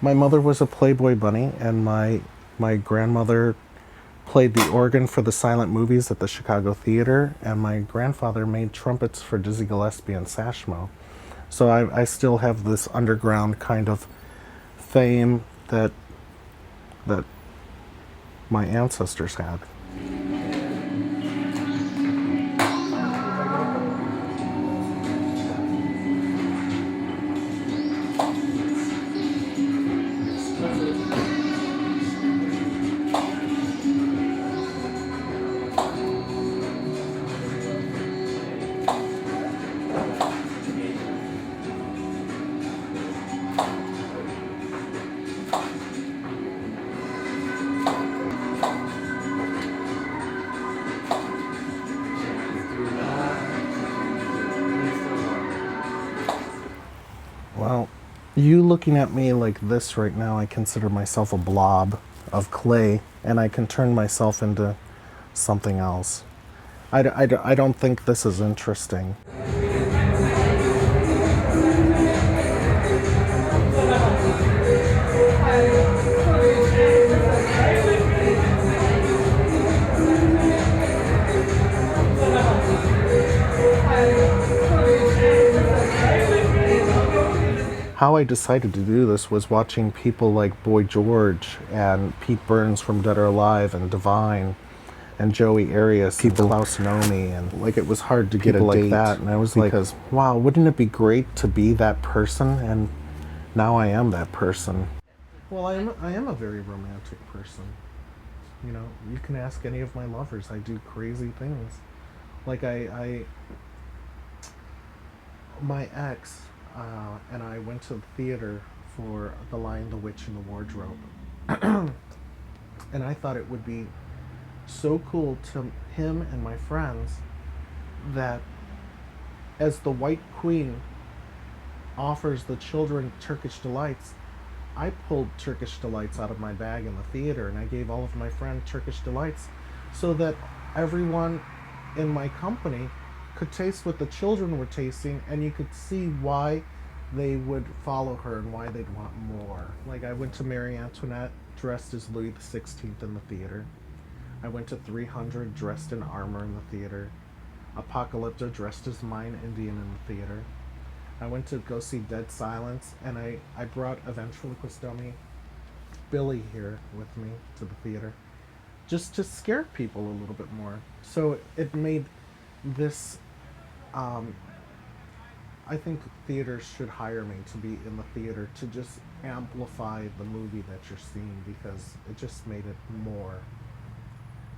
My mother was a Playboy bunny, and my grandmother played the organ for the silent movies at the Chicago Theater, and my grandfather made trumpets for Dizzy Gillespie and Sashmo. So I still have this underground kind of fame that my ancestors had. Well, you looking at me like this right now, I consider myself a blob of clay, and I can turn myself into something else. I don't think this is interesting. How I decided to do this was watching people like Boy George and Pete Burns from Dead or Alive and Divine and Joey Arias, people Klaus Nomi, and like it was hard to get a date like that. And I was like, wow, wouldn't it be great to be that person? And now I am that person. Well, I am a very romantic person. You know, you can ask any of my lovers. I do crazy things. Like my ex and I went to the theater for The Lion, the Witch, and the Wardrobe. And I thought it would be so cool to him and my friends that as the White Queen offers the children Turkish delights, I pulled Turkish delights out of my bag in the theater and I gave all of my friends Turkish delights so that everyone in my company could taste what the children were tasting, and you could see why they would follow her and why they'd want more. Like I went to Marie Antoinette dressed as Louis XVI in the theater. I went to 300 dressed in armor in the theater. Apocalypto dressed as Mayan Indian in the theater. I went to go see Dead Silence, and I brought a ventriloquist dummy, Billy, here with me to the theater, just to scare people a little bit more. So it made this I think theaters should hire me to be in the theater to just amplify the movie that you're seeing, because it just made it more.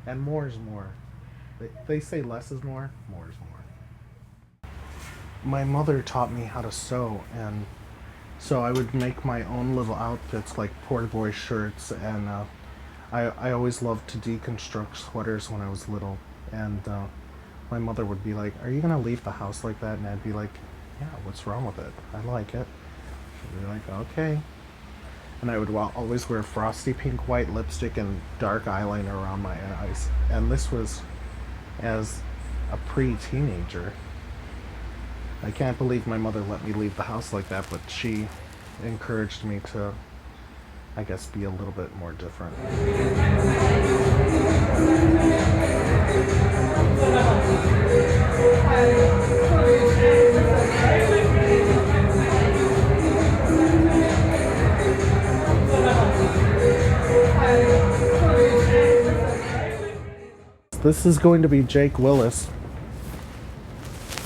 And more is more. They say less is more is more. My mother taught me how to sew, and so I would make my own little outfits like poor boy shirts, and I always loved to deconstruct sweaters when I was little, and my mother would be like, "Are you gonna leave the house like that?" And I'd be like, "Yeah, what's wrong with it? I like it." She'd be like, "Okay." And I would always wear frosty pink white lipstick and dark eyeliner around my eyes. And this was as a pre-teenager. I can't believe my mother let me leave the house like that, but she encouraged me to, I guess, be a little bit more different. This is going to be Jake Willis,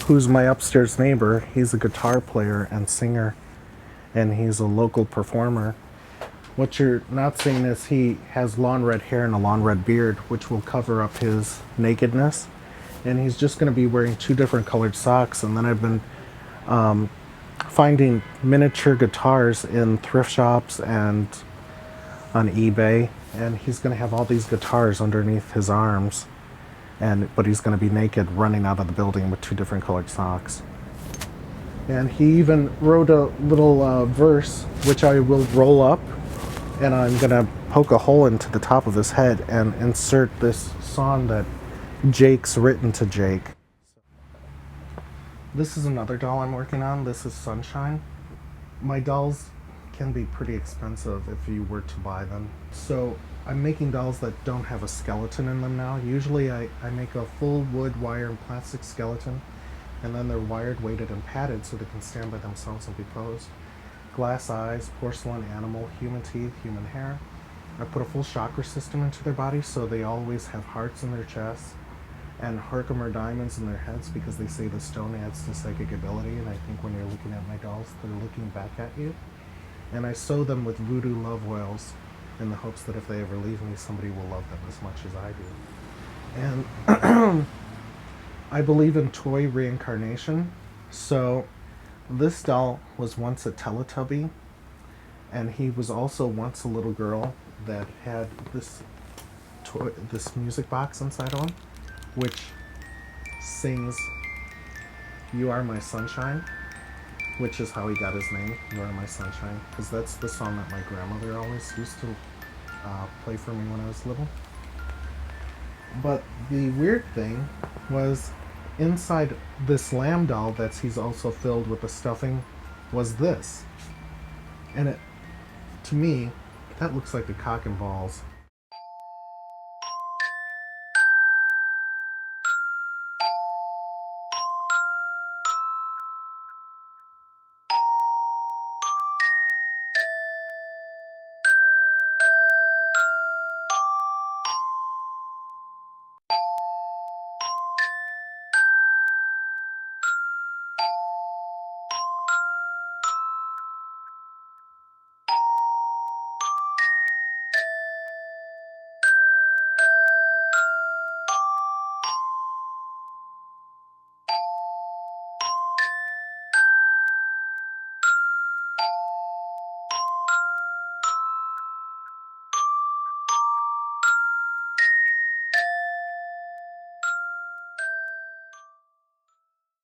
who's my upstairs neighbor. He's a guitar player and singer, and he's a local performer. What you're not seeing is he has lawn red hair and a lawn red beard, which will cover up his nakedness. And he's just going to be wearing 2 different colored socks. And then I've been finding miniature guitars in thrift shops and on eBay. And he's going to have all these guitars underneath his arms. But he's going to be naked running out of the building with 2 different colored socks. And he even wrote a little verse, which I will roll up, and I'm going to poke a hole into the top of his head and insert this song that Jake's written to Jake. This is another doll I'm working on. This is Sunshine. My dolls can be pretty expensive if you were to buy them. So I'm making dolls that don't have a skeleton in them now. Usually I make a full wood, wire, and plastic skeleton, and then they're wired, weighted, and padded so they can stand by themselves and be posed. Glass eyes, porcelain animal, human teeth, human hair. I put a full chakra system into their bodies so they always have hearts in their chests and Herkimer diamonds in their heads because they say the stone adds to psychic ability, and I think when you're looking at my dolls, they're looking back at you. And I sew them with voodoo love oils in the hopes that if they ever leave me, somebody will love them as much as I do. And I believe in toy reincarnation. So this doll was once a Teletubby, and he was also once a little girl that had this music box inside of him, which sings "You Are My Sunshine," which is how he got his name, "You Are My Sunshine," because that's the song that my grandmother always used to play for me when I was little. But the weird thing was, inside this lamb doll he's also filled with the stuffing was this. And it, to me, that looks like a cock and balls.